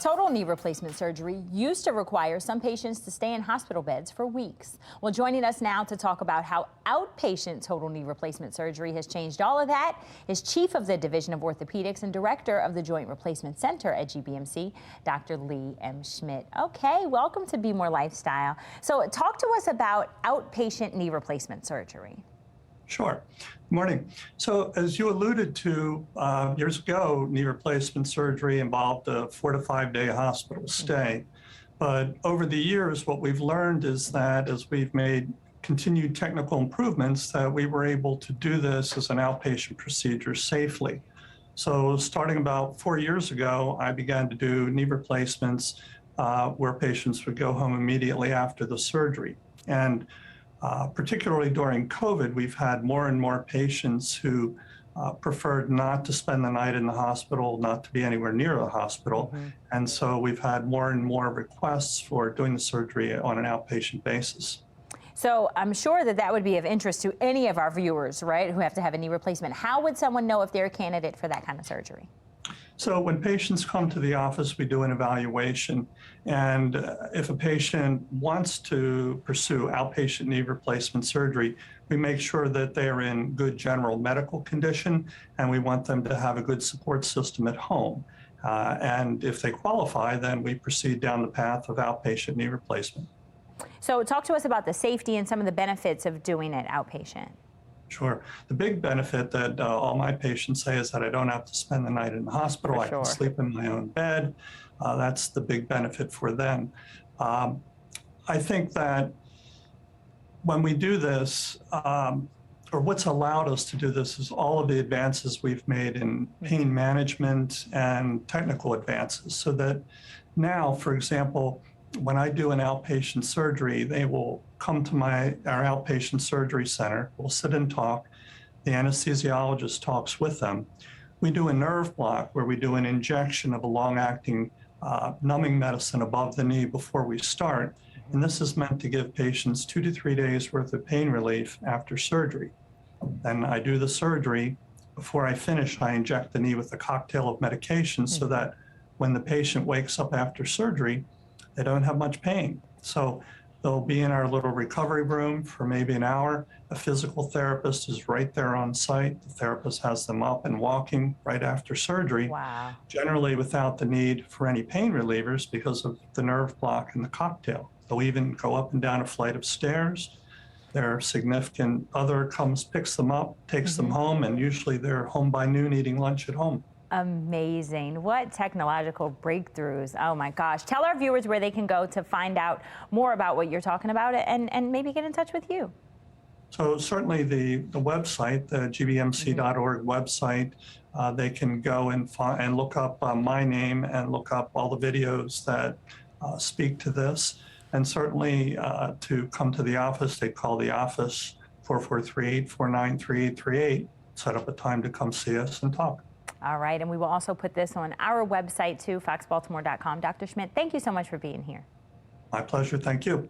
Total knee replacement surgery used to require some patients to stay in hospital beds for weeks. Well, joining us now to talk about how outpatient total knee replacement surgery has changed all of that is Chief of the Division of Orthopedics and Director of the Joint Replacement Center at GBMC, Dr. Lee M. Schmidt. Okay, welcome to BMORE Lifestyle. So talk to us about outpatient knee replacement surgery. Sure. Good morning. So as you alluded to, years ago, knee replacement surgery involved a 4 to 5 day hospital stay. But over the years, what we've learned is that as we've made continued technical improvements, that we were able to do this as an outpatient procedure safely. So starting about 4 years ago, I began to do knee replacements where patients would go home immediately after the surgery. And particularly during COVID, we've had more and more patients who preferred not to spend the night in the hospital, not to be anywhere near the hospital. And so we've had more and more requests for doing the surgery on an outpatient basis. So I'm sure that that would be of interest to any of our viewers, right, who have to have a knee replacement. How would someone know if they're a candidate for that kind of surgery? So when patients come to the office, we do an evaluation. And if a patient wants to pursue outpatient knee replacement surgery, we make sure that they're in good general medical condition, and we want them to have a good support system at home. And if they qualify, then we proceed down the path of outpatient knee replacement. So talk to us about the safety and some of the benefits of doing it outpatient. Sure. The big benefit that all my patients say is that I don't have to spend the night in the hospital. I can sleep in my own bed. That's the big benefit for them. I think that when we do this, or what's allowed us to do this, is all of the advances we've made in pain management and technical advances. So that now, for example, when I do an outpatient surgery, they will come to our outpatient surgery center. We'll sit and talk. The anesthesiologist talks with them. We do a nerve block where we do an injection of a long-acting numbing medicine above the knee before we start. And this is meant to give patients 2 to 3 days worth of pain relief after surgery. Then I do the surgery. Before I finish, I inject the knee with a cocktail of medications so that when the patient wakes up after surgery, they don't have much pain. So they'll be in our little recovery room for maybe an hour. A physical therapist is right there on site. The therapist has them up and walking right after surgery, generally without the need for any pain relievers because of the nerve block and the cocktail. They'll even go up and down a flight of stairs. Their significant other comes, picks them up, takes them home, and usually they're home by noon eating lunch at home. Amazing. What technological breakthroughs. Oh my gosh. Tell our viewers where they can go to find out more about what you're talking about and maybe get in touch with you. So certainly the website, the gbmc.org website, they can go and look up my name and look up all the videos that speak to this. And certainly to come to the office, they call the office 443-849-3838, set up a time to come see us and talk. All right, and we will also put this on our website too, foxbaltimore.com. Dr. Schmidt, thank you so much for being here. My pleasure, thank you.